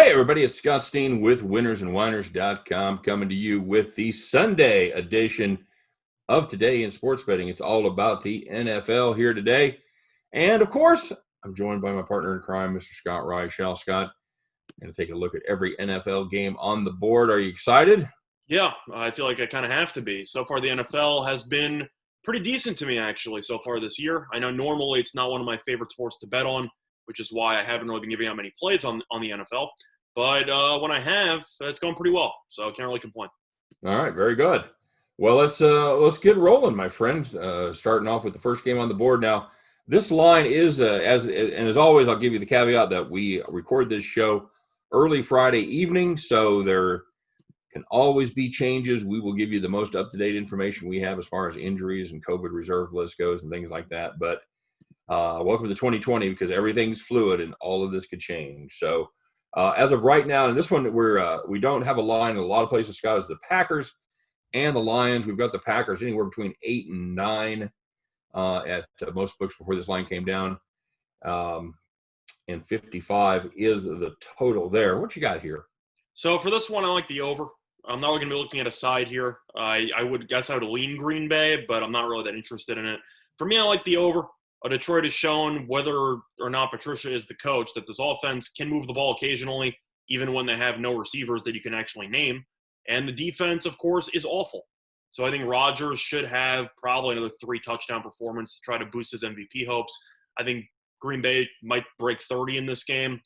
Hey, everybody, it's Scott Steen with winnersandwhiners.com coming to you with the Sunday edition of Today in Sports Betting. It's all about the NFL here today. And, of course, I'm joined by my partner in crime, Mr. Scott Reichel. Scott, going to take a look at every NFL game on the board. Are you excited? Yeah, I feel like I kind of have to be. So far, the NFL has been pretty decent to me, actually, so far this year. I know normally it's not one of my favorite sports to bet on, which is why I haven't really been giving out many plays on the NFL. But when I have, it's going pretty well, so I can't really complain. All right, very good. Well, let's get rolling, my friend. Starting off with the first game on the board. Now, this line is as always, I'll give you the caveat that we record this show early Friday evening, so there can always be changes. We will give you the most up-to-date information we have as far as injuries and COVID reserve list goes and things like that. But welcome to 2020 because everything's fluid and all of this could change. So as of right now, and this one we don't have a line in a lot of places, Scott, is the Packers and the Lions. We've got the Packers anywhere between 8 and 9 at most books before this line came down. And 55 is the total there. What you got here? So for this one, I like the over. I'm not going to be looking at a side here. I would guess I would lean Green Bay, but I'm not really that interested in it. For me, I like the over. Detroit has shown, whether or not Patricia is the coach, that this offense can move the ball occasionally, even when they have no receivers that you can actually name. And the defense, of course, is awful. So I think Rodgers should have probably another 3-touchdown performance to try to boost his MVP hopes. I think Green Bay might break 30 in this game,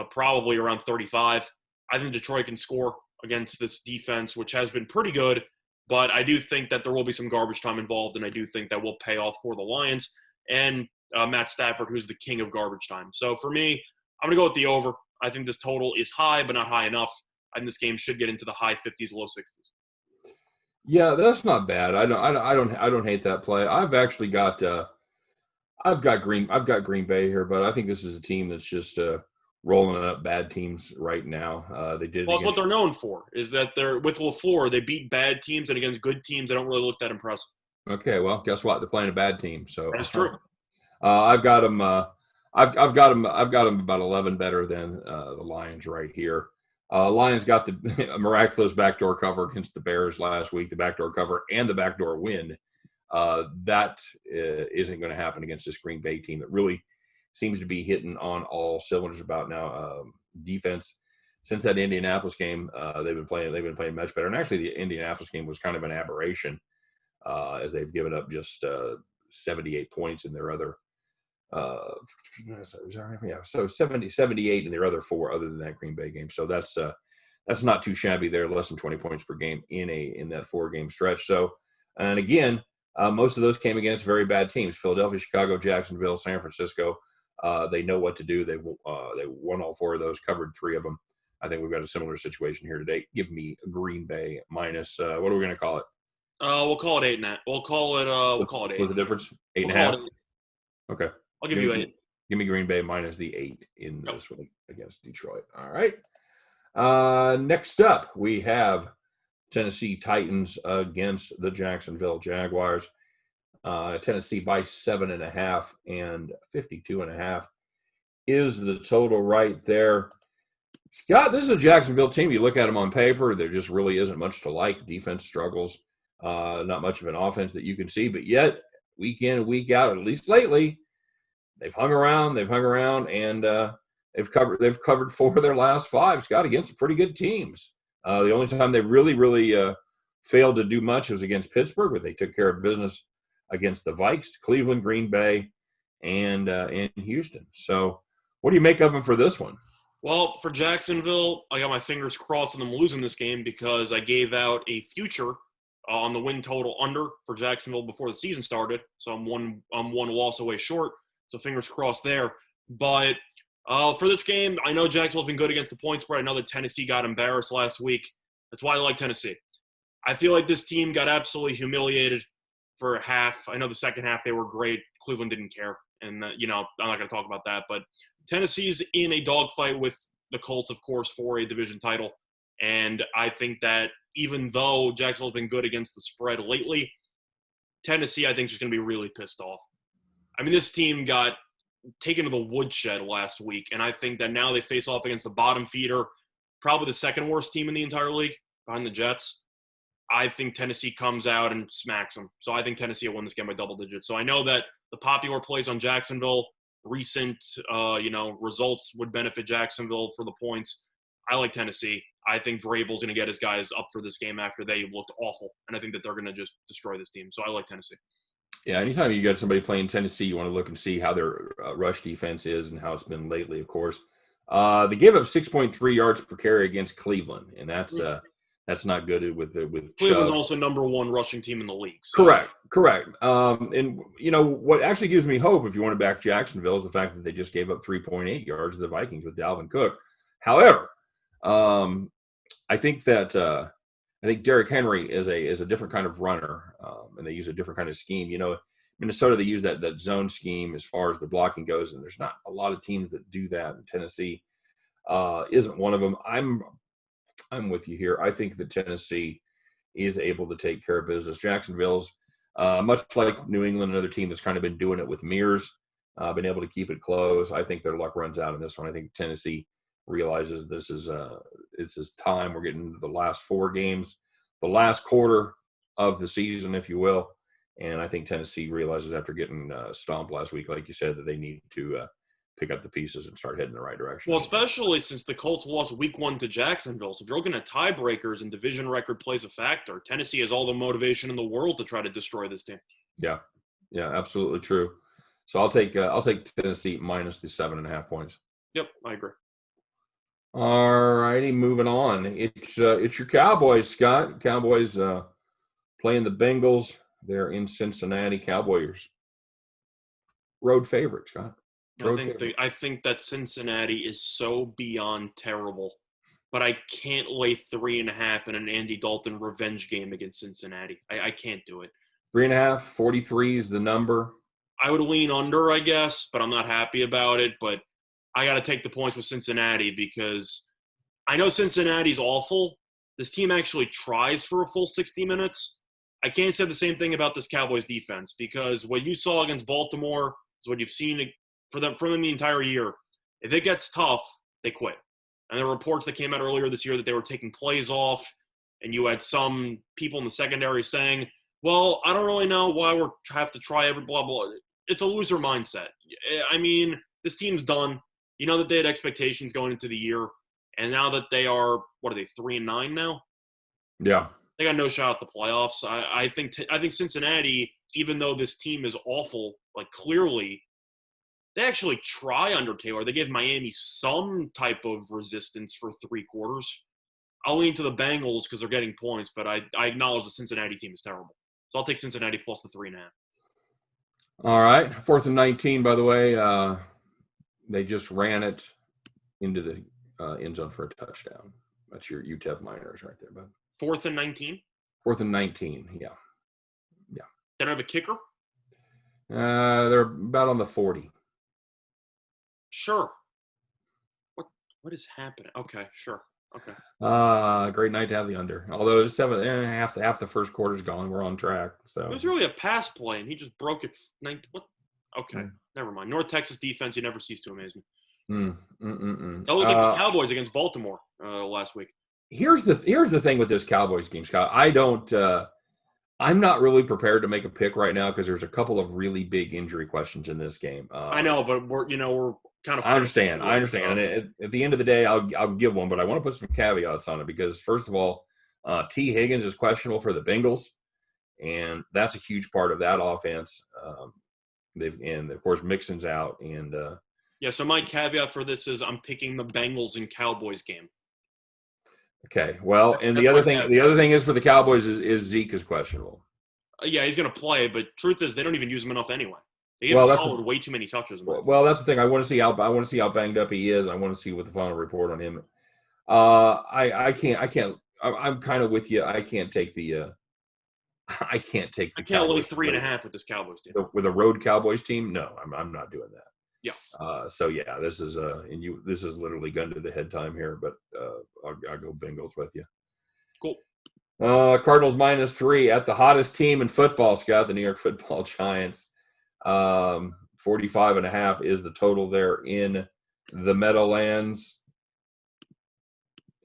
probably around 35. I think Detroit can score against this defense, which has been pretty good. But I do think that there will be some garbage time involved, and I do think that will pay off for the Lions and Matt Stafford, who's the king of garbage time. So for me, I'm going to go with the over. I think this total is high, but not high enough. I think this game should get into the high 50s, low 60s. Yeah, that's not bad. I don't hate that play. I've actually got Green Bay here, but I think this is a team that's just rolling up bad teams right now. They did. Well, it's what they're known for, is that they're with LaFleur. They beat bad teams, and against good teams, they don't really look that impressive. Okay, well, guess what? They're playing a bad team, so That's true. I've got them. I've got them about 11 better than the Lions right here. Lions got the miraculous backdoor cover against the Bears last week, the backdoor cover and the backdoor win. That isn't going to happen against this Green Bay team that really seems to be hitting on all cylinders about now. Defense, since that Indianapolis game, they've been playing much better. And actually, the Indianapolis game was kind of an aberration as they've given up just 78 points in their other. So 78 in their other 4 other than that Green Bay game. So that's not too shabby there, less than 20 points per game in that 4-game stretch. So, and again, most of those came against very bad teams: Philadelphia, Chicago, Jacksonville, San Francisco. They know what to do. They won all 4 of those, covered 3 of them. I think we've got a similar situation here today. Give me Green Bay minus. What are we going to call it? We'll call it 8 and that. We'll call it 8. Split the difference. 8.5. Okay. I'll give you 8. Give me Green Bay minus the 8 in this one against Detroit. All right. Next up, we have Tennessee Titans against the Jacksonville Jaguars. Tennessee by 7.5 and 52.5 is the total right there. Scott, this is a Jacksonville team. You look at them on paper, there just really isn't much to like. Defense struggles. Not much of an offense that you can see, but yet week in and week out, at least lately, they've hung around, and they've covered 4 of their last 5, Scott, against pretty good teams. The only time they really failed to do much was against Pittsburgh, but they took care of business against the Vikes, Cleveland, Green Bay, and Houston. So what do you make of them for this one? Well, for Jacksonville, I got my fingers crossed on them losing this game because I gave out a future on the win total under for Jacksonville before the season started. So I'm one loss away short. So fingers crossed there. But for this game, I know Jacksonville's been good against the point spread. I know that Tennessee got embarrassed last week. That's why I like Tennessee. I feel like this team got absolutely humiliated for a half. I know the second half they were great. Cleveland didn't care. And, I'm not going to talk about that. But Tennessee's in a dogfight with the Colts, of course, for a division title. And I think that even though Jacksonville's been good against the spread lately, Tennessee, I think, is going to be really pissed off. I mean, this team got taken to the woodshed last week, and I think that now they face off against the bottom feeder, probably the second worst team in the entire league behind the Jets. I think Tennessee comes out and smacks them. So I think Tennessee will win this game by double digits. So I know that the popular plays on Jacksonville, recent results would benefit Jacksonville for the points. I like Tennessee. I think Vrabel's going to get his guys up for this game after they looked awful, and I think that they're going to just destroy this team. So I like Tennessee. Yeah, anytime you got somebody playing Tennessee, you want to look and see how their rush defense is and how it's been lately, of course. They gave up 6.3 yards per carry against Cleveland, and that's not good with Cleveland's Chubb. also number one rushing team in the league. So. Correct. And what actually gives me hope, if you want to back Jacksonville, is the fact that they just gave up 3.8 yards to the Vikings with Dalvin Cook. However, I think Derrick Henry is a different kind of runner, and they use a different kind of scheme. Minnesota, they use that zone scheme as far as the blocking goes, and there's not a lot of teams that do that. And Tennessee isn't one of them. I'm with you here. I think that Tennessee is able to take care of business. Jacksonville's much like New England, another team that's kind of been doing it with mirrors, been able to keep it close. I think their luck runs out in this one. I think Tennessee realizes this is time. We're getting into the last 4 games, the last quarter of the season, if you will. And I think Tennessee realizes after getting stomped last week, like you said, that they need to pick up the pieces and start heading in the right direction. Well, especially since the Colts lost week 1 to Jacksonville. So if you're looking at tiebreakers and division record plays a factor, Tennessee has all the motivation in the world to try to destroy this team. Yeah, absolutely true. So I'll take Tennessee minus the 7.5 points. Yep, I agree. All righty, moving on. It's your Cowboys, Scott. Cowboys playing the Bengals. They're in Cincinnati. Cowboys road favorite, Scott. I think that Cincinnati is so beyond terrible, but I can't lay 3.5 in an Andy Dalton revenge game against Cincinnati. I can't do it. 3.5, 43 is the number. I would lean under, I guess, but I'm not happy about it. But I got to take the points with Cincinnati because I know Cincinnati's awful. This team actually tries for a full 60 minutes. I can't say the same thing about this Cowboys defense because what you saw against Baltimore is what you've seen from them the entire year. If it gets tough, they quit. And there were reports that came out earlier this year that they were taking plays off, and you had some people in the secondary saying, well, I don't really know why we have to try every blah, blah. It's a loser mindset. I mean, this team's done. You know that they had expectations going into the year, and now that they are, 3-9 now? Yeah. They got no shot at the playoffs. I think Cincinnati, even though this team is awful, clearly, they actually try under Taylor. They gave Miami some type of resistance for 3 quarters. I'll lean to the Bengals because they're getting points, but I acknowledge the Cincinnati team is terrible. So I'll take Cincinnati plus the 3.5. All right. 4th and 19, by the way. They just ran it into the end zone for a touchdown. That's your UTEP Miners right there, bud. 4th and 19? 4th and 19, yeah. They don't have a kicker? They're about on the 40. Sure. What is happening? Okay, sure. Okay. Great night to have the under. Although it's 7, half the first quarter's gone. We're on track. So it was really a pass play, and he just broke it. What? Okay, never mind. North Texas defense, you never cease to amaze me. That looked like the Cowboys against Baltimore last week. Here's the thing with this Cowboys game, Scott. I'm not really prepared to make a pick right now because there's a couple of really big injury questions in this game. I know, but we're kind of. I understand. And at the end of the day, I'll give one, but I want to put some caveats on it because first of all, T. Higgins is questionable for the Bengals, and that's a huge part of that offense. And of course Mixon's out, and yeah. So my caveat for this is I'm picking the Bengals and Cowboys game. Okay. Well, and the other thing is for the Cowboys is Zeke is questionable. Yeah, he's going to play, but truth is they don't even use him enough anyway. They give Pollard way too many touches. Well, that's the thing. I want to see how banged up he is. I want to see what the final report on him. I can't. I'm kind of with you. I can't take the. I can't lay 3.5 with this Cowboys team. With a road Cowboys team, no, I'm not doing that. Yeah. So yeah, this is this is literally gun to the head time here, but I'll go Bengals with you. Cool. Cardinals -3 at the hottest team in football, Scott, the New York Football Giants. 4 45.5 is the total there in the Meadowlands.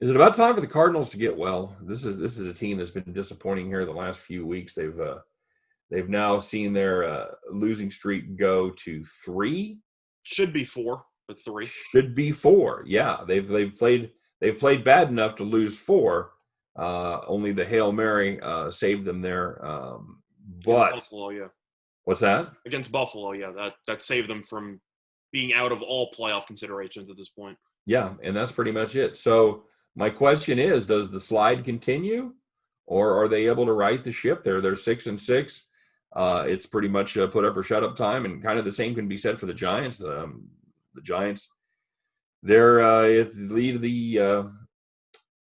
Is it about time for the Cardinals to get well? This is a team that's been disappointing here the last few weeks. They've now seen their losing streak go to 3. Should be 4, but 3. Should be 4. Yeah, they've played bad enough to lose 4. Only the Hail Mary saved them there. But Buffalo, yeah. What's that? Against Buffalo, yeah. That saved them from being out of all playoff considerations at this point. Yeah, and that's pretty much it. So my question is, does the slide continue, or are they able to right the ship there? They're 6-6. It's pretty much put up or shut up time, and kind of the same can be said for the Giants. The Giants, they're at the lead of the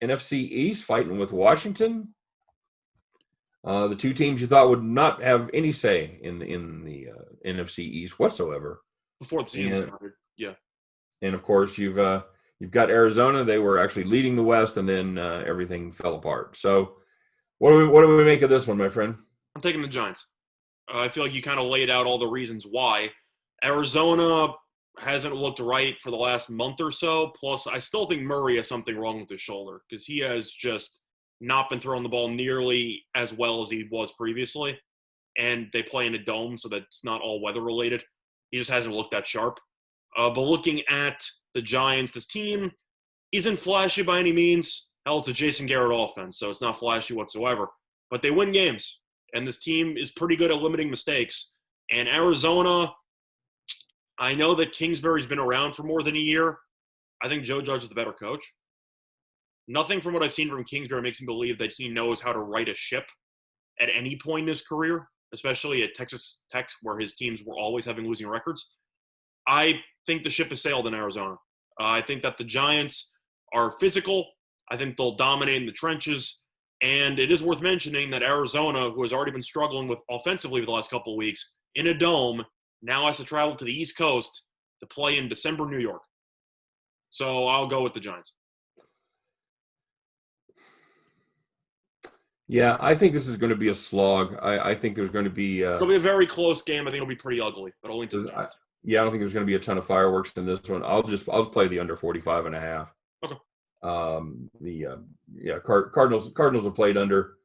NFC East, fighting with Washington. The two teams you thought would not have any say in the NFC East whatsoever before the season started. Yeah, and of course you've got Arizona. They were actually leading the West, and then everything fell apart. So, what do we make of this one, my friend? I'm taking the Giants. I feel like you kind of laid out all the reasons why. Arizona hasn't looked right for the last month or so. Plus, I still think Murray has something wrong with his shoulder because he has just not been throwing the ball nearly as well as he was previously. And they play in a dome, so that's not all weather related. He just hasn't looked that sharp. But looking at the Giants, this team isn't flashy by any means. Hell, it's a Jason Garrett offense, so it's not flashy whatsoever. But they win games, and this team is pretty good at limiting mistakes. And Arizona, I know that Kingsbury's been around for more than a year. I think Joe Judge is the better coach. Nothing from what I've seen from Kingsbury makes me believe that he knows how to right a ship at any point in his career, especially at Texas Tech, where his teams were always having losing records. I think the ship has sailed in Arizona. I think that the Giants are physical. I think they'll dominate in the trenches. And it is worth mentioning that Arizona, who has already been struggling with offensively for the last couple of weeks, in a dome, now has to travel to the East Coast to play in December, New York. So I'll go with the Giants. Yeah, I think this is going to be a slog. I think there's going to be it'll be a very close game. I think it'll be pretty ugly, but only to the Giants. Yeah, I don't think there's going to be a ton of fireworks in this one. I'll play the under 45.5. Okay. Cardinals have played under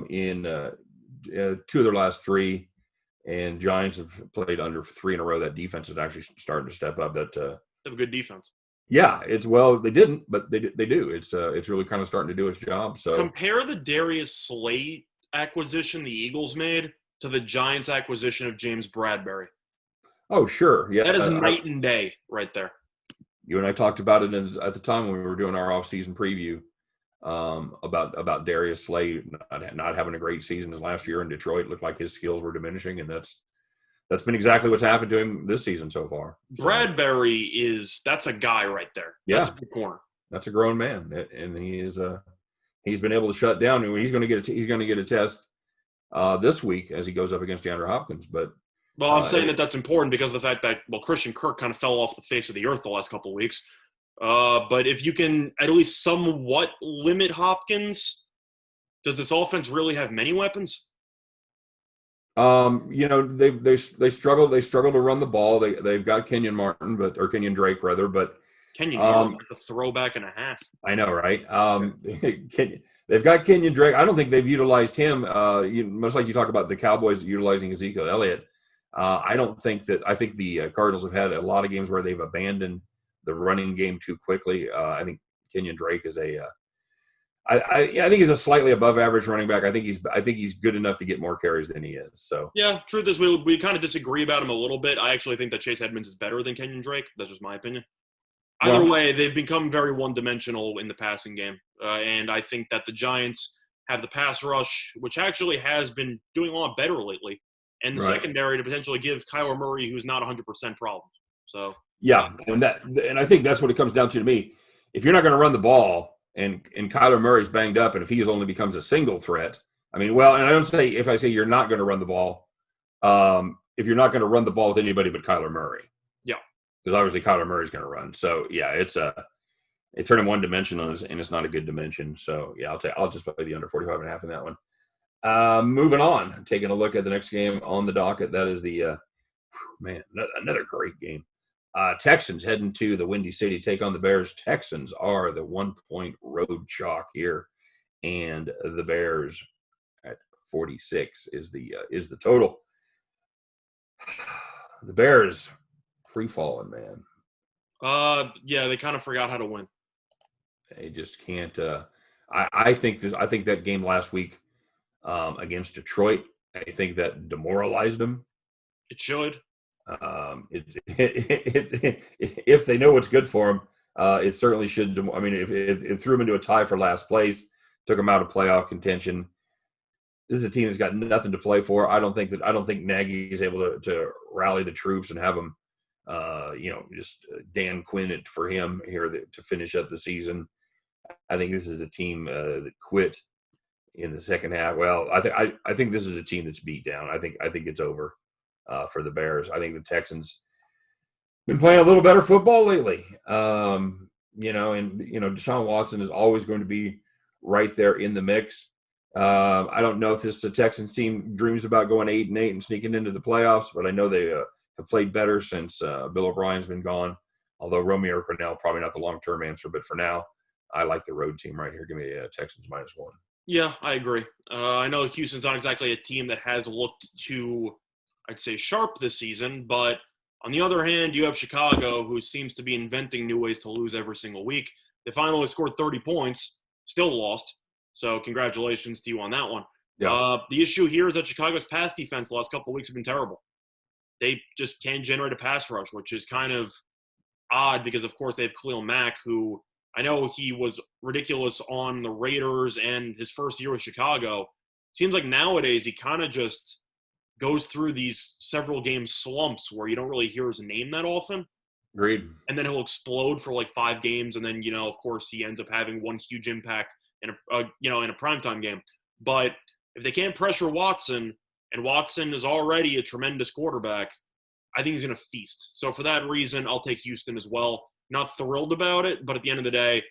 in 2 of their last 3, and Giants have played under 3 in a row. That defense is actually starting to step up. They have a good defense. Yeah, they didn't, but they do. It's really kind of starting to do its job. So compare the Darius Slay acquisition the Eagles made to the Giants acquisition of James Bradbury. Oh, sure. Yeah. That is night and day right there. You and I talked about it at the time when we were doing our off-season preview about Darius Slay not having a great season as last year in Detroit. It looked like his skills were diminishing, and that's been exactly what's happened to him this season so far. So, Bradbury that's a guy right there. Yeah. That's a big corner. That's a grown man, and he's been able to shut down. And he's going to get a test this week as he goes up against DeAndre Hopkins. But I'm saying that's important because of the fact that Christian Kirk kind of fell off the face of the earth the last couple of weeks. But if you can at least somewhat limit Hopkins, does this offense really have many weapons? They struggle to run the ball. They've got Kenyon Drake rather, but Kenyon, it's a throwback and a half. I know, right? They've got Kenyon Drake. I don't think they've utilized him. Much like you talk about the Cowboys utilizing Ezekiel Elliott. I think the Cardinals have had a lot of games where they've abandoned the running game too quickly. I think Kenyon Drake is I think he's a slightly above average running back. I think he's good enough to get more carries than he is. So yeah, truth is we kind of disagree about him a little bit. I actually think that Chase Edmonds is better than Kenyon Drake. That's just my opinion. Either way, they've become very one-dimensional in the passing game, and I think that the Giants have the pass rush, which actually has been doing a lot better lately, and the secondary to potentially give Kyler Murray, who's not 100% problems. So yeah, and I think that's what it comes down to me. If you're not going to run the ball, and Kyler Murray's banged up, and if he only becomes a single threat, and I don't say if I say you're not going to run the ball, if you're not going to run the ball with anybody but Kyler Murray, yeah, because obviously Kyler Murray's going to run. So yeah, it's turned him one-dimensional, and it's not a good dimension. So yeah, I'll just play the under 45.5 in that one. Moving on, taking a look at the next game on the docket, that is the Man, another great game. Texans heading to the Windy City, take on the Bears. Texans are the 1-point road chalk here, and the Bears at 46 is the total. The Bears free falling, man. Yeah, they kind of forgot how to win. They just can't. I think that game last week against Detroit, I think that demoralized them. It should. If they know what's good for them, it certainly should. I mean, if it threw them into a tie for last place, took them out of playoff contention. This is a team that's got nothing to play for. I don't think Nagy is able to rally the troops and have them, just Dan Quinn it for him here to finish up the season. I think this is a team that quit in the second half. Well, I think this is a team that's beat down. I think it's over for the Bears. I think the Texans been playing a little better football lately. Deshaun Watson is always going to be right there in the mix. I don't know if this Texans team dreams about going 8-8 and sneaking into the playoffs, but I know they have played better since Bill O'Brien's been gone. Although Romeo Crennel probably not the long-term answer, but for now, I like the road team right here. Give me Texans -1. Yeah, I agree. I know Houston's not exactly a team that has looked too, I'd say, sharp this season, but on the other hand, you have Chicago, who seems to be inventing new ways to lose every single week. They finally scored 30 points, still lost. So congratulations to you on that one. Yeah. The issue here is that Chicago's pass defense the last couple of weeks have been terrible. They just can't generate a pass rush, which is kind of odd because, of course, they have Khalil Mack, who I know he was ridiculous on the Raiders and his first year with Chicago. Seems like nowadays he kind of just goes through these several game slumps where you don't really hear his name that often. Agreed. And then he'll explode for like 5 games, and then, of course, he ends up having one huge impact in a primetime game. But if they can't pressure Watson, and Watson is already a tremendous quarterback, I think he's going to feast. So for that reason, I'll take Houston as well. Not thrilled about it, but at the end of the day,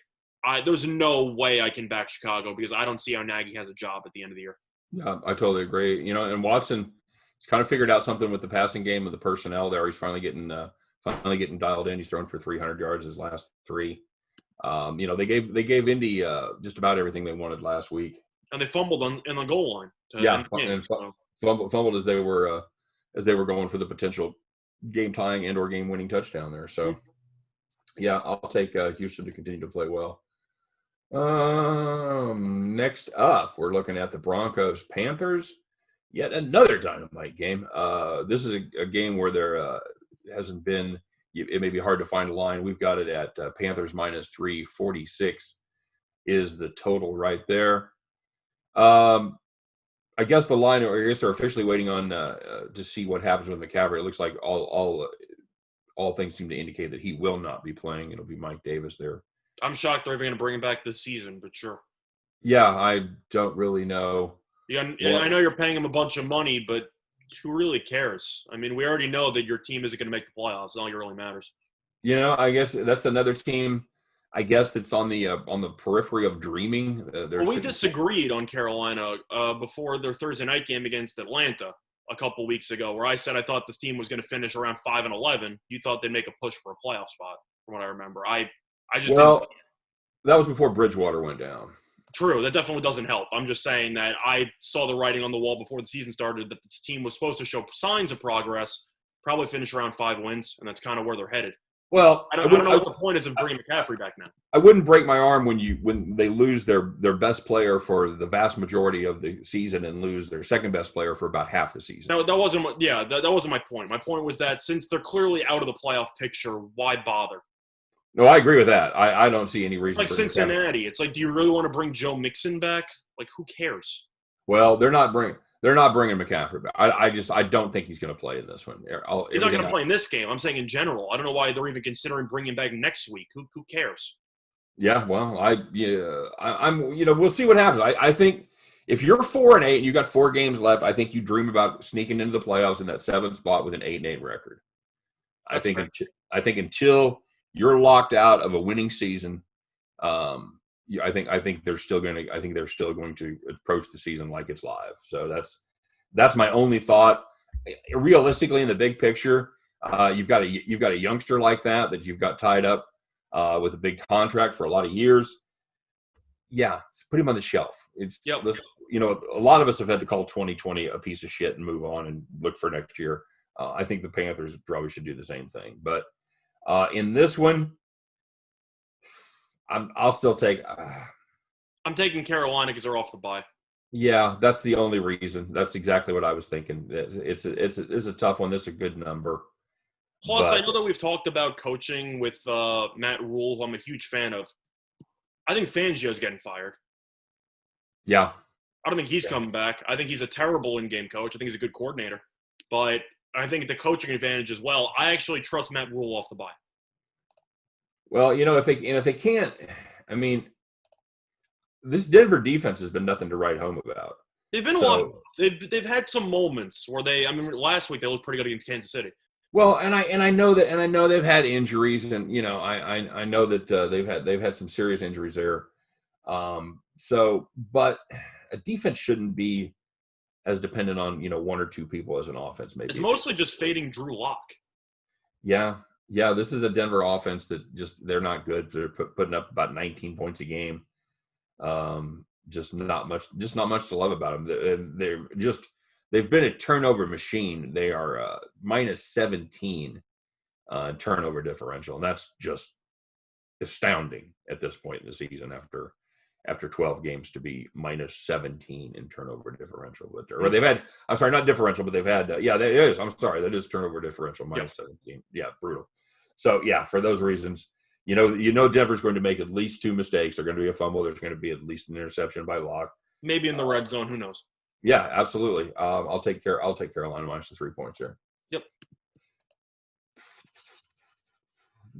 there's no way I can back Chicago because I don't see how Nagy has a job at the end of the year. Yeah, I totally agree. And Watson has kind of figured out something with the passing game and the personnel there. He's finally getting dialed in. He's thrown for 300 yards his last 3. They gave Indy just about everything they wanted last week, and they fumbled in the goal line. Fumbled as they were going for the potential game tying and or game winning touchdown there. So, yeah, I'll take Houston to continue to play well. Next up, we're looking at the Broncos Panthers. Yet another dynamite game. This is a game where there hasn't been. It may be hard to find a line. We've got it at Panthers -3, 46 is the total right there. I guess the line, or I guess they're officially waiting on to see what happens with McCaffrey. It looks like all things seem to indicate that he will not be playing. It'll be Mike Davis there. I'm shocked they're even going to bring him back this season, but sure. Yeah, I don't really know. Yeah, I know you're paying him a bunch of money, but who really cares? I mean, we already know that your team isn't going to make the playoffs. It's not like it really matters. I guess that's another team. I guess that's on the periphery of dreaming. We disagreed on Carolina before their Thursday night game against Atlanta a couple weeks ago, where I said I thought this team was going to finish around 5-11. You thought they'd make a push for a playoff spot, from what I remember. That was before Bridgewater went down. True, that definitely doesn't help. I'm just saying that I saw the writing on the wall before the season started that this team was supposed to show signs of progress, probably finish around 5 wins, and that's kind of where they're headed. Well, I don't know what the point is of bringing McCaffrey back now. I wouldn't break my arm when they lose their best player for the vast majority of the season and lose their second best player for about half the season. That wasn't my point. My point was that since they're clearly out of the playoff picture, why bother? No, I agree with that. I don't see any reason. Like Cincinnati, it's like, do you really want to bring Joe Mixon back? Like, who cares? Well, they're not bringing McCaffrey back. I don't think he's going to play in this one. He's not going to play in this game. I'm saying in general. I don't know why they're even considering bringing him back next week. Who cares? Yeah, well, we'll see what happens. I think if you're 4-8 and you got 4 games left, I think you dream about sneaking into the playoffs in that 7th spot with an 8-8 record. I think until you're locked out of a winning season, I think they're still going to approach the season like it's live. So that's my only thought. realistically, in the big picture, you've got a youngster like that you've got tied up with a big contract for a lot of years. Yeah, put him on the shelf. Yep. A lot of us have had to call 2020 a piece of shit and move on and look for next year. I think the Panthers probably should do the same thing. But in this one, I'll still take. I'm taking Carolina because they're off the bye. Yeah, that's the only reason. That's exactly what I was thinking. It's a tough one. That's a good number. Plus, I know that we've talked about coaching with Matt Rule, who I'm a huge fan of. I think Fangio's getting fired. Yeah. I don't think he's coming back. I think he's a terrible in-game coach. I think he's a good coordinator. But I think the coaching advantage as well. I actually trust Matt Rule off the bye. Well, if they can't, I mean, this Denver defense has been nothing to write home about. They've been a lot. They've had some moments where last week they looked pretty good against Kansas City. Well, and I know they've had injuries, and I know that they've had some serious injuries there. But a defense shouldn't be as dependent on one or two people as an offense. Maybe it's mostly just fading Drew Lock. Yeah. This is a Denver offense that they're not good. They're putting up about 19 points a game. Just not much to love about them. They've been a turnover machine. They are minus 17 turnover differential, and that's just astounding at this point in the season after 12 games to be minus 17 in turnover differential. Or they've had, I'm sorry, not differential, but they've had, that is, I'm sorry, that is turnover differential, minus 17. Yeah, brutal. So, yeah, for those reasons, Denver's going to make at least two mistakes. There's going to be a fumble. There's going to be at least an interception by Locke. Maybe in the red zone. Who knows? Yeah, absolutely. I'll take Carolina minus the 3 points here. Yep.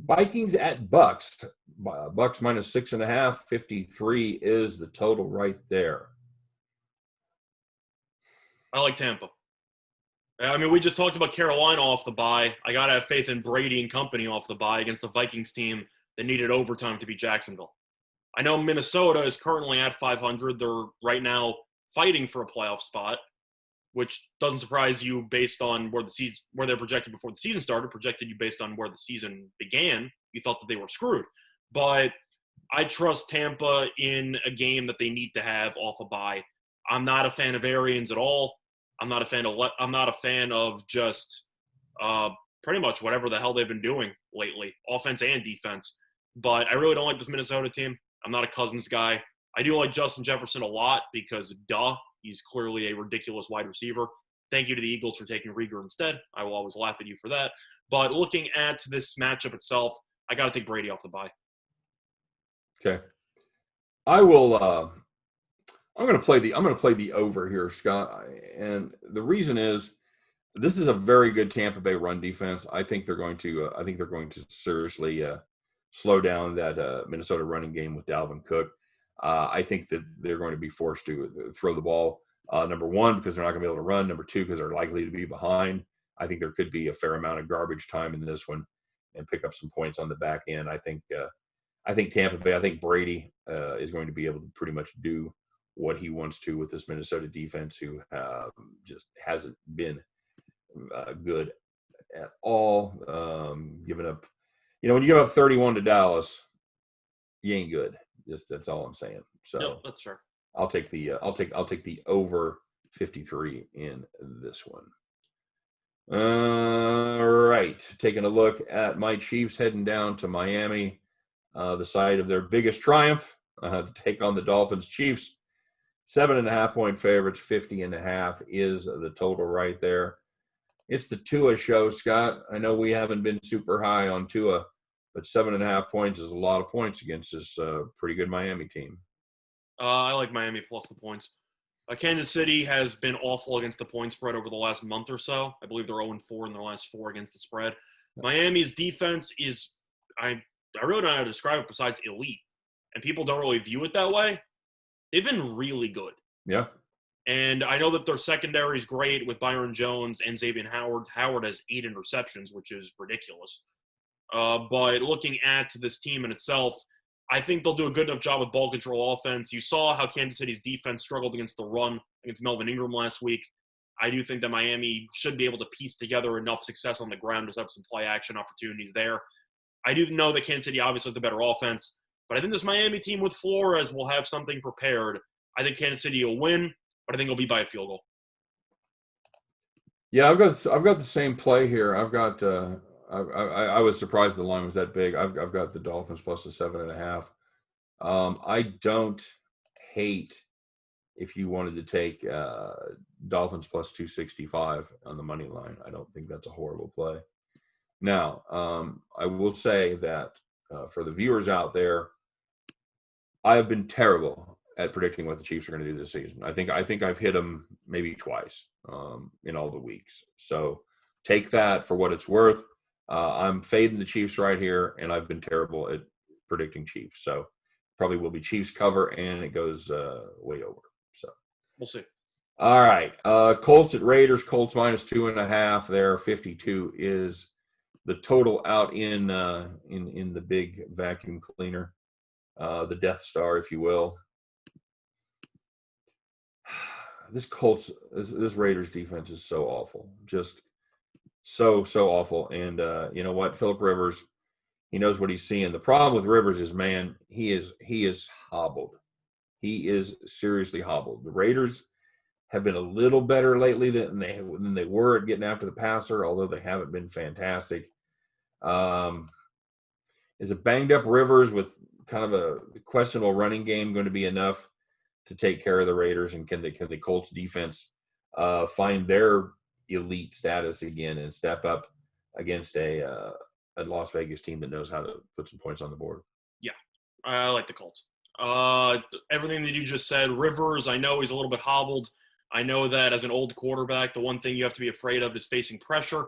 Vikings at Bucks. Bucks minus 6.5. 53 is the total right there. I like Tampa. I mean, we just talked about Carolina off the bye. I got to have faith in Brady and company off the bye against the Vikings team that needed overtime to beat Jacksonville. I know Minnesota is currently at 500. They're right now fighting for a playoff spot, which doesn't surprise you based on where they're projected before the season started, projected you based on where the season began. You thought that they were screwed. But I trust Tampa in a game that they need to have off a bye. I'm not a fan of Arians at all. I'm not a fan of just pretty much whatever the hell they've been doing lately, offense and defense. But I really don't like this Minnesota team. I'm not a Cousins guy. I do like Justin Jefferson a lot because, he's clearly a ridiculous wide receiver. Thank you to the Eagles for taking Rieger instead. I will always laugh at you for that. But looking at this matchup itself, I got to take Brady off the bye. Okay. I will I'm going to play the over here, Scott, and the reason is this is a very good Tampa Bay run defense. I think they're going to seriously slow down that Minnesota running game with Dalvin Cook. I think that they're going to be forced to throw the ball. Number one, because they're not going to be able to run. Number two, because they're likely to be behind. I think there could be a fair amount of garbage time in this one and pick up some points on the back end. I think Tampa Bay. I think Brady is going to be able to pretty much do what he wants to with this Minnesota defense, who just hasn't been good at all. Giving up, when you give up 31 to Dallas, you ain't good. That's all I'm saying. So no, that's fair. I'll take the over 53 in this one. All right, taking a look at my Chiefs heading down to Miami, the site of their biggest triumph, to take on the Dolphins. Chiefs 7.5 point favorites. 50.5 is the total right there. It's the Tua show, Scott. I know we haven't been super high on Tua, but 7.5 points is a lot of points against this pretty good Miami team. I like Miami plus the points. Kansas City has been awful against the point spread over the last month or so. I believe they're 0-4 in their last 4 against the spread. Miami's defense is, I really don't know how to describe it besides elite. And people don't really view it that way. They've been really good. Yeah. And I know that their secondary is great with Byron Jones and Xavier Howard. Howard has 8 interceptions, which is ridiculous. But looking at this team in itself, I think they'll do a good enough job with ball control offense. You saw how Kansas City's defense struggled against the run against Melvin Ingram last week. I do think that Miami should be able to piece together enough success on the ground to set up some play action opportunities there. I do know that Kansas City obviously has the better offense, but I think this Miami team with Flores will have something prepared. I think Kansas City will win, but I think it'll be by a field goal. Yeah, I've got the same play here. I've got I was surprised the line was that big. I've got the Dolphins plus the 7.5. I don't hate if you wanted to take Dolphins plus 265 on the money line. I don't think that's a horrible play. Now, I will say that for the viewers out there, I have been terrible at predicting what the Chiefs are going to do this season. I think I've hit them maybe twice in all the weeks. So take that for what it's worth. I'm fading the Chiefs right here, and I've been terrible at predicting Chiefs. So probably will be Chiefs cover, and it goes way over. So we'll see. All right, Colts at Raiders. Colts minus 2.5. There, 52 is the total out in the big vacuum cleaner, the Death Star, if you will. This Raiders defense is so awful, just so awful. And you know what, Phillip Rivers, he knows what he's seeing. The problem with Rivers is, man, he is hobbled. He is seriously hobbled. The Raiders have been a little better lately than they were at getting after the passer, although they haven't been fantastic. Is a banged up Rivers with kind of a questionable running game going to be enough to take care of the Raiders? And can the Colts defense find their elite status again and step up against a Las Vegas team that knows how to put some points on the board? Yeah, I like the Colts. Everything that you just said, Rivers, I know he's a little bit hobbled. I know that as an old quarterback, the one thing you have to be afraid of is facing pressure.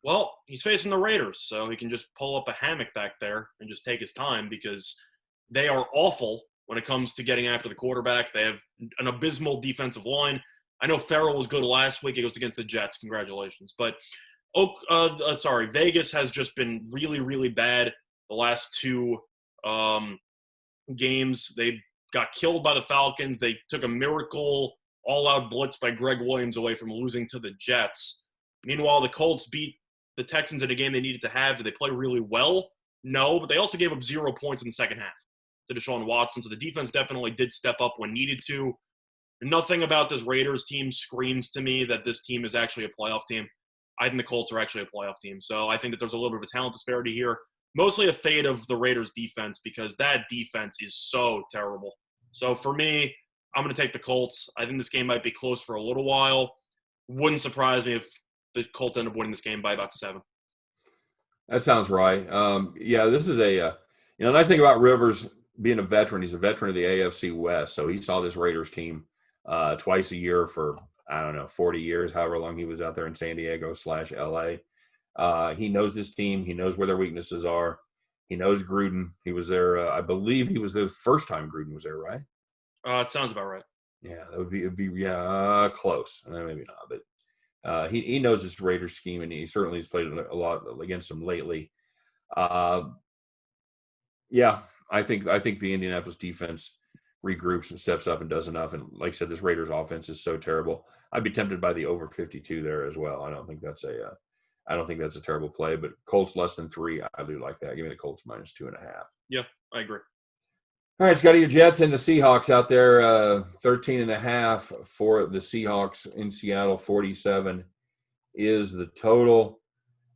Well, he's facing the Raiders, so he can just pull up a hammock back there and just take his time, because they are awful when it comes to getting after the quarterback. They have an abysmal defensive line. I know Farrell was good last week. It was against the Jets. Congratulations. But Vegas has just been really, really bad the last two games. They got killed by the Falcons. They took a miracle all-out blitz by Greg Williams away from losing to the Jets. Meanwhile, the Colts beat the Texans in a game they needed to have. Did they play really well? No, but they also gave up 0 points in the second half to Deshaun Watson. So the defense definitely did step up when needed to. Nothing about this Raiders team screams to me that this team is actually a playoff team. I think the Colts are actually a playoff team. So I think that there's a little bit of a talent disparity here. Mostly a fade of the Raiders defense, because that defense is so terrible. So for me, I'm going to take the Colts. I think this game might be close for a little while. Wouldn't surprise me if the Colts end up winning this game by about 7. That sounds right. Yeah, this is a nice thing about Rivers being a veteran. He's a veteran of the AFC West, so he saw this Raiders team twice a year for, I don't know, 40 years, however long he was out there in San Diego / LA. He knows this team. He knows where their weaknesses are. He knows Gruden. He was there. I believe he was there the first time Gruden was there, right? It sounds about right. Yeah, it'd be close. Maybe not, but he knows this Raiders scheme, and he certainly has played a lot against them lately. Yeah, I think the Indianapolis defense regroups and steps up and does enough. And like I said, this Raiders offense is so terrible. I'd be tempted by the over 52 there as well. I don't think that's a terrible play, but Colts less than 3, I do like that. Give me the Colts minus 2.5. Yeah, I agree. All right, Scotty, your Jets and the Seahawks out there, 13.5 for the Seahawks in Seattle. 47 is the total.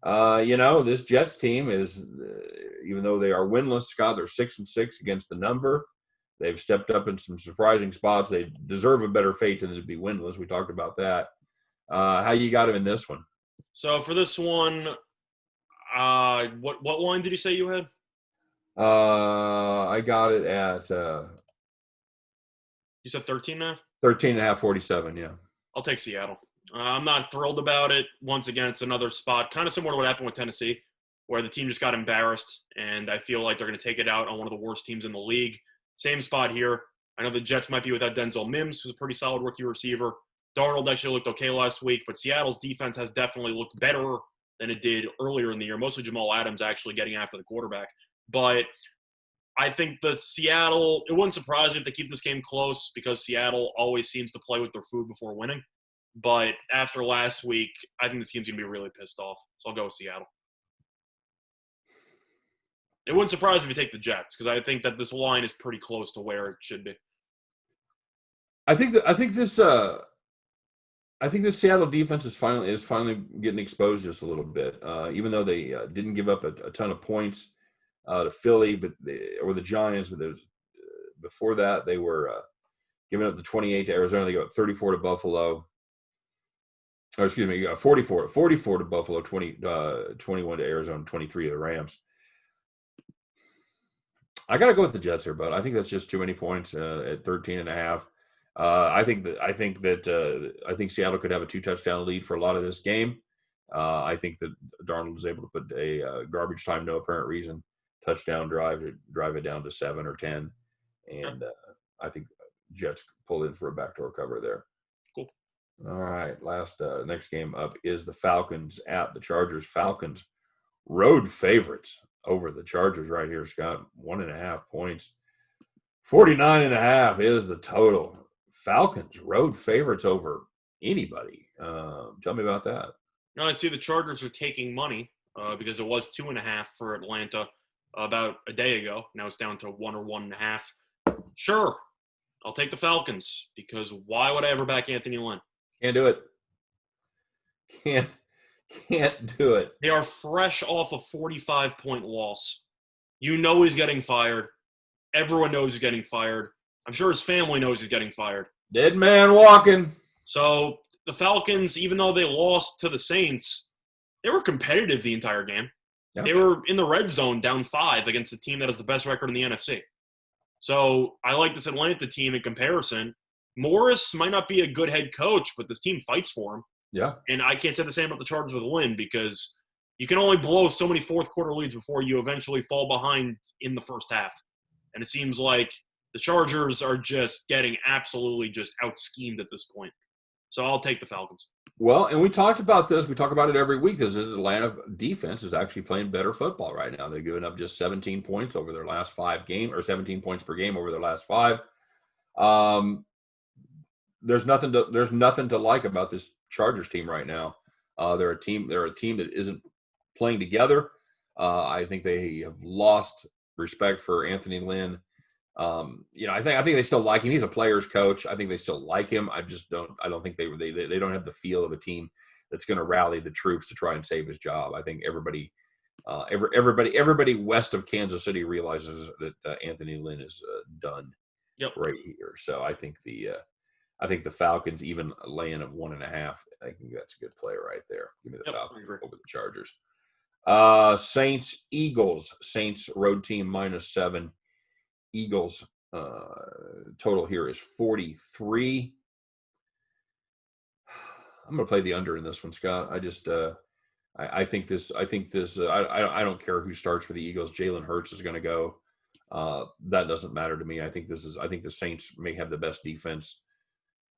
This Jets team is, even though they are winless, Scott, they're 6-6 against the number. They've stepped up in some surprising spots. They deserve a better fate than to be winless. We talked about that. How you got them in this one? So for this one, what line did you say you had? I got it at you said 13.5? 13.5, 47, yeah. I'll take Seattle. I'm not thrilled about it. Once again, it's another spot, kind of similar to what happened with Tennessee, where the team just got embarrassed, and I feel like they're going to take it out on one of the worst teams in the league. Same spot here. I know the Jets might be without Denzel Mims, who's a pretty solid rookie receiver. Darnold actually looked okay last week, but Seattle's defense has definitely looked better than it did earlier in the year, mostly Jamal Adams actually getting after the quarterback. But I think it wouldn't surprise me if they keep this game close, because Seattle always seems to play with their food before winning. But after last week, I think this team's going to be really pissed off. So I'll go with Seattle. It wouldn't surprise me if you take the Jets because I think that this line is pretty close to where it should be. I think this Seattle defense is finally getting exposed just a little bit. Even though they didn't give up a ton of points to Philly, or the Giants, but before that they were giving up the 28 to Arizona. They got 34 to Buffalo. Or excuse me, 44 to Buffalo, 21 to Arizona, 23 to the Rams. I got to go with the Jets here, but I think that's just too many points at 13.5. I think Seattle could have a 2-touchdown lead for a lot of this game. I think that Darnold was able to put a garbage time, no apparent reason, touchdown drive to drive it down to 7 or 10, and I think Jets pull in for a backdoor cover there. Cool. All right, next game up is the Falcons at the Chargers. Falcons road favorites over the Chargers right here, Scott. 1.5 points. 49.5 is the total. Falcons road favorites over anybody. Tell me about that. No, I see the Chargers are taking money because it was 2.5 for Atlanta about a day ago. Now it's down to 1 or 1.5. Sure, I'll take the Falcons because why would I ever back Anthony Lynn? Can't do it. Can't do it. They are fresh off a 45-point loss. You know he's getting fired. Everyone knows he's getting fired. I'm sure his family knows he's getting fired. Dead man walking. So the Falcons, even though they lost to the Saints, they were competitive the entire game. Yeah. They were in the red zone down 5 against a team that has the best record in the NFC. So I like this Atlanta team in comparison. Morris might not be a good head coach, but this team fights for him. Yeah. And I can't say the same about the Chargers with Lynn because you can only blow so many fourth-quarter leads before you eventually fall behind in the first half. And it seems like the Chargers are just getting absolutely just out-schemed at this point. So I'll take the Falcons. Well, and we talked about this. We talk about it every week. This Atlanta defense is actually playing better football right now. They've given up just 17 points over their last 5 games, or 17 points per game over their last 5. There's nothing to like about this Chargers team right now. They're a team that isn't playing together. I think they have lost respect for Anthony Lynn. I think they still like him. He's a player's coach. I think they still like him. I don't think they don't have the feel of a team that's going to rally the troops to try and save his job. I think everybody west of Kansas City realizes that Anthony Lynn is done. Yep. Right here. So I think the Falcons even laying at 1.5. I think that's a good play right there. Give me the Falcons over the Chargers. Saints, Eagles. Saints road team -7. Eagles total here is 43. I'm going to play the under in this one, Scott. I just I think this. I don't care who starts for the Eagles. Jalen Hurts is going to go. That doesn't matter to me. I think the Saints may have the best defense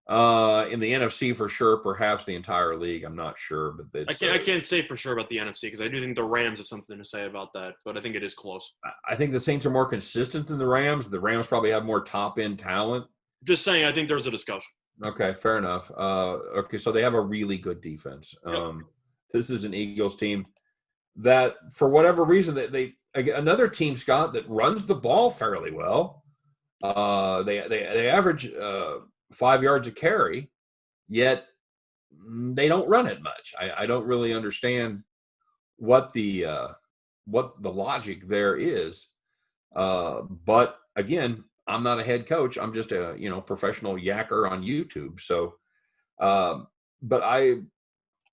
in the NFC for sure. Perhaps the entire league. I'm not sure, but I can't say for sure about the NFC because I do think the Rams have something to say about that. But I think it is close. I think the Saints are more consistent than the Rams. The Rams probably have more top end talent. Just saying, I think there's a discussion. Okay, fair enough. Okay, so they have a really good defense. Yep. This is an Eagles team that, for whatever reason, they another team, Scott, that runs the ball fairly well. They average 5 yards a carry, yet they don't run it much. I don't really understand what the logic there is. But again, I'm not a head coach. I'm just a professional yacker on YouTube. So, but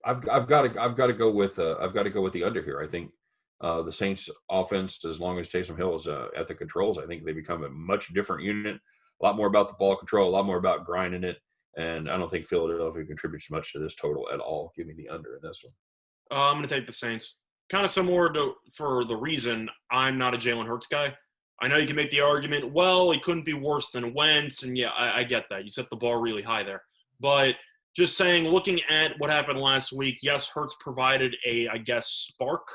I've got to go with the under here. I think the Saints offense, as long as Taysom Hill is at the controls, I think they become a much different unit. A lot more about the ball control, a lot more about grinding it, and I don't think Philadelphia contributes much to this total at all. Give me the under in this one. I'm going to take the Saints. Kind of similar for the reason I'm not a Jalen Hurts guy. I know you can make the argument, well, he couldn't be worse than Wentz, and yeah, I get that. You set the bar really high there. But just saying, looking at what happened last week, yes, Hurts provided I guess, spark,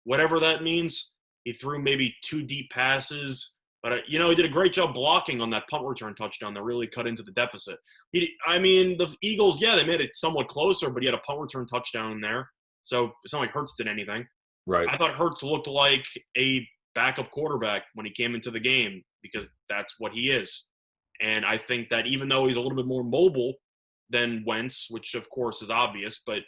whatever that means. He threw maybe 2 deep passes, But, he did a great job blocking on that punt return touchdown that really cut into the deficit. The Eagles, they made it somewhat closer, but he had a punt return touchdown in there. So it's not like Hurts did anything. Right. I thought Hurts looked like a backup quarterback when he came into the game because that's what he is. And I think that even though he's a little bit more mobile than Wentz, which of course is obvious, but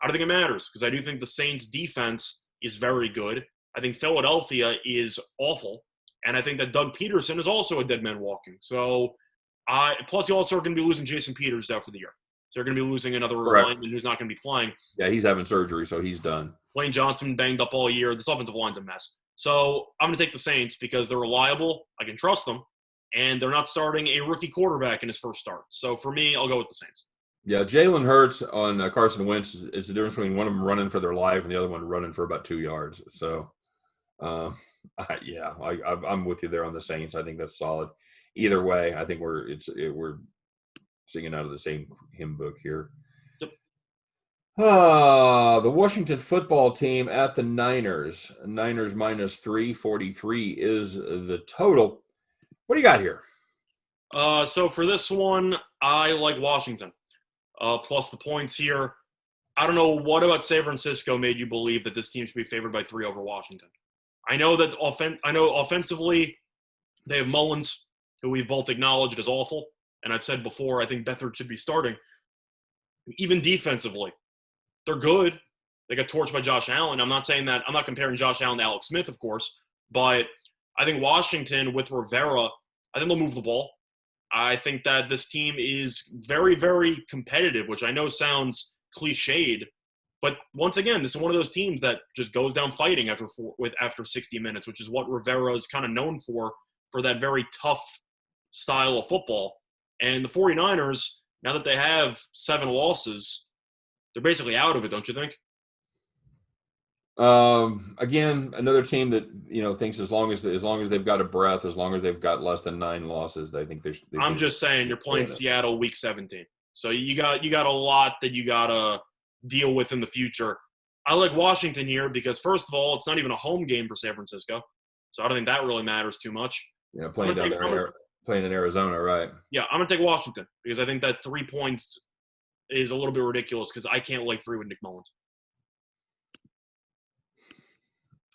I don't think it matters because I do think the Saints' defense is very good. I think Philadelphia is awful. And I think that Doug Peterson is also a dead man walking. So, plus you also are going to be losing Jason Peters out for the year. So they're going to be losing another lineman who's not going to be playing. Yeah, he's having surgery, so he's done. Lane Johnson banged up all year. This offensive line's a mess. So I'm going to take the Saints because they're reliable. I can trust them. And they're not starting a rookie quarterback in his first start. So for me, I'll go with the Saints. Yeah, Jalen Hurts on Carson Wentz is the difference between one of them running for their life and the other one running for about 2 yards. So, I'm with you there on the Saints. I think that's solid. Either way, I think we're singing out of the same hymn book here. Yep. The Washington football team at the Niners. Niners minus 343 is the total. What do you got here? So for this one, I like Washington. Plus the points here. I don't know what about San Francisco made you believe that this team should be favored by 3 over Washington. I know that offensively they have Mullins, who we've both acknowledged is awful. And I've said before, I think Beathard should be starting. Even defensively, they're good. They got torched by Josh Allen. I'm not saying that. I'm not comparing Josh Allen to Alex Smith, of course. But I think Washington with Rivera, I think they'll move the ball. I think that this team is very, very competitive, which I know sounds cliched. But once again, this is one of those teams that just goes down fighting after 60 minutes, which is what Rivera is kind of known for that very tough style of football. And the 49ers, now that they have 7 losses, they're basically out of it, don't you think? Again, another team that thinks as long as they've got a breath, as long as they've got less than 9 losses, I think I'm just saying you're playing Seattle week 17, so you got a lot that you gotta deal with in the future. I like Washington here because first of all, it's not even a home game for San Francisco, so I don't think that really matters too much. Yeah, playing in Arizona, right? Yeah, I'm gonna take Washington because I think that 3 points is a little bit ridiculous because I can't lay 3 with Nick Mullins.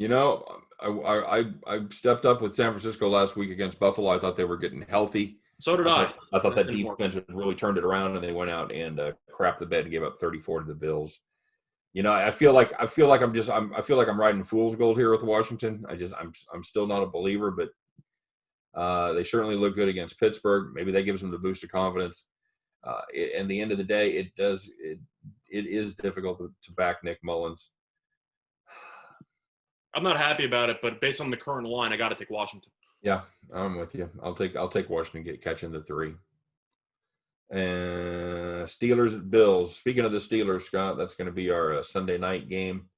I stepped up with San Francisco last week against Buffalo. I thought they were getting healthy. So did I. I thought that defense had really turned it around, and they went out and crapped the bed and gave up 34 to the Bills. I feel like I'm riding fool's gold here with Washington. I'm still not a believer, but they certainly look good against Pittsburgh. Maybe that gives them the boost of confidence. At the end of the day, it is difficult to back Nick Mullins. I'm not happy about it, but based on the current line, I got to take Washington. Yeah, I'm with you. I'll take Washington catching the 3. And Steelers at Bills. Speaking of the Steelers, Scott, that's going to be our Sunday night game.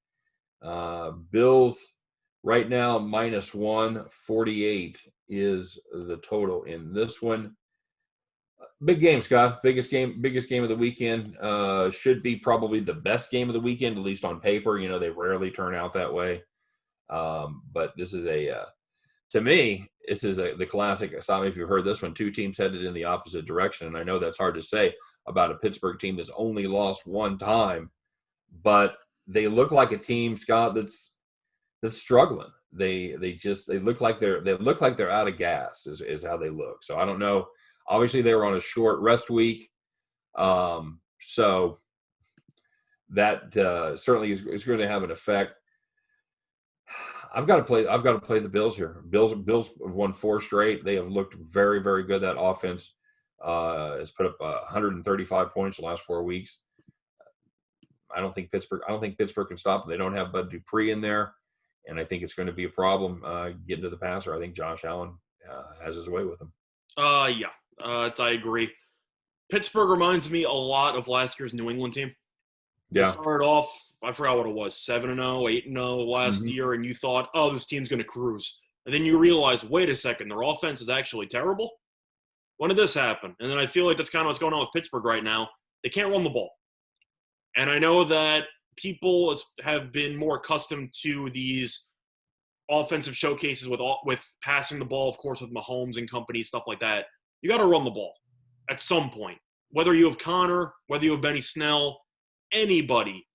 Bills right now minus 148 is the total in this one. Big game, Scott. Biggest game of the weekend. Should be probably the best game of the weekend, at least on paper. They rarely turn out that way. But this is to me, this is the classic. Stop me if you've heard this one. 2 teams headed in the opposite direction. And I know that's hard to say about a Pittsburgh team that's only lost 1 time, but they look like a team, Scott, that's struggling. They look like they're out of gas is how they look. So I don't know. Obviously they were on a short rest week. So that certainly is going to have an effect. I've got to play the Bills here. Bills have won 4 straight. They have looked very, very good. That offense has put up 135 points the last 4 weeks. I don't think Pittsburgh can stop them. They don't have Bud Dupree in there, and I think it's going to be a problem getting to the passer. I think Josh Allen has his way with them. I agree. Pittsburgh reminds me a lot of last year's New England team. Yeah. They started off, I forgot what it was, 7-0, 8-0 last year, and you thought, oh, this team's going to cruise. And then you realize, wait a second, their offense is actually terrible? When did this happen? And then I feel like that's kind of what's going on with Pittsburgh right now. They can't run the ball. And I know that people have been more accustomed to these offensive showcases with passing the ball, of course, with Mahomes and company, stuff like that. You got to run the ball at some point. Whether you have Connor, whether you have Benny Snell, anybody,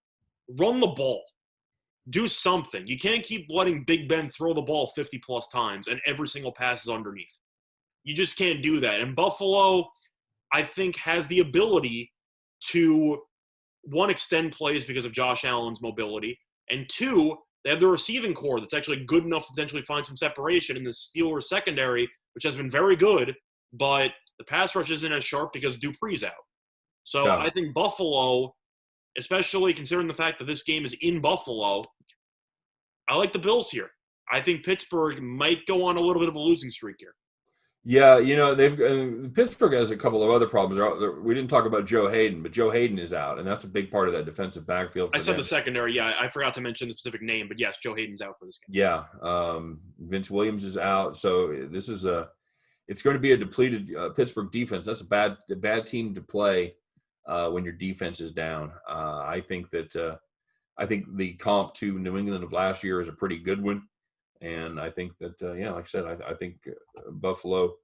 run the ball. Do something. You can't keep letting Big Ben throw the ball 50-plus times and every single pass is underneath. You just can't do that. And Buffalo, I think, has the ability to, one, extend plays because of Josh Allen's mobility, and two, they have the receiving core that's actually good enough to potentially find some separation in the Steelers secondary, which has been very good, but the pass rush isn't as sharp because Dupree's out. So Yeah. I think Buffalo, especially considering the fact that this game is in Buffalo, I like the Bills here. I think Pittsburgh might go on a little bit of a losing streak here. Yeah, Pittsburgh has a couple of other problems. We didn't talk about Joe Hayden, but Joe Hayden is out, and that's a big part of that defensive backfield. I said the secondary. Yeah, I forgot to mention the specific name, but yes, Joe Hayden's out for this game. Yeah, Vince Williams is out, so this is it's going to be a depleted Pittsburgh defense. That's a bad team to play when your defense is down. I think the comp to New England of last year is a pretty good one. And I think that, like I said, I think Buffalo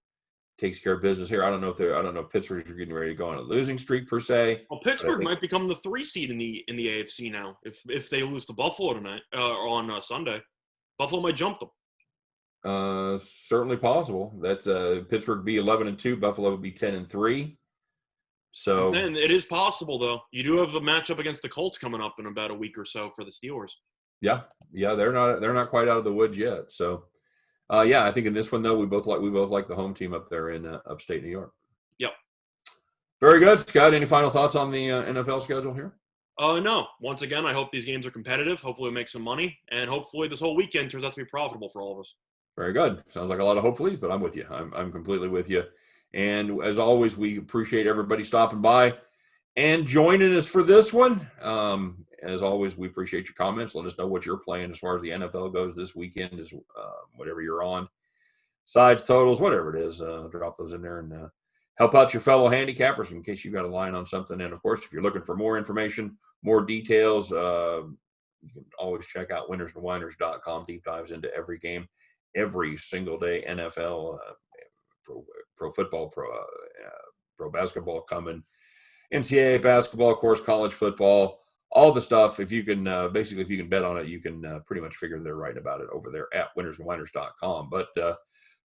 takes care of business here. I don't know if Pittsburgh's getting ready to go on a losing streak per se. Well, Pittsburgh might become the 3 seed in the AFC now if they lose to Buffalo tonight on Sunday. Buffalo might jump them. Certainly possible. That's Pittsburgh be 11-2, Buffalo would be 10-3. So and it is possible though. You do have a matchup against the Colts coming up in about a week or so for the Steelers. Yeah, they're not quite out of the woods yet. So, I think in this one though, we both like the home team up there in upstate New York. Yep. Very good, Scott. Any final thoughts on the NFL schedule here? No. Once again, I hope these games are competitive. Hopefully, we make some money, and hopefully, this whole weekend turns out to be profitable for all of us. Very good. Sounds like a lot of hopefullys, but I'm with you. I'm completely with you. And as always, we appreciate everybody stopping by and joining us for this one. As always, we appreciate your comments. Let us know what you're playing as far as the NFL goes this weekend, is whatever you're on. Sides, totals, whatever it is, drop those in there and help out your fellow handicappers in case you've got a line on something. And, of course, if you're looking for more information, more details, you can always check out winnersandwhiners.com. Deep dives into every game, every single day, NFL, pro football, pro basketball coming, NCAA basketball, of course, college football. All the stuff, if you can bet on it, you can pretty much figure they're right about it over there at winnersandwhiners.com. But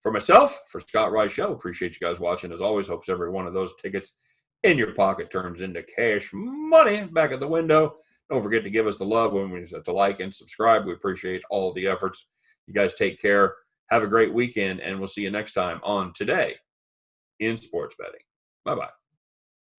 for myself, for Scott Reichel, appreciate you guys watching. As always, hopes every one of those tickets in your pocket turns into cash money back at the window. Don't forget to give us the love when we to like and subscribe. We appreciate all the efforts. You guys take care. Have a great weekend, and we'll see you next time on Today in Sports Betting. Bye-bye.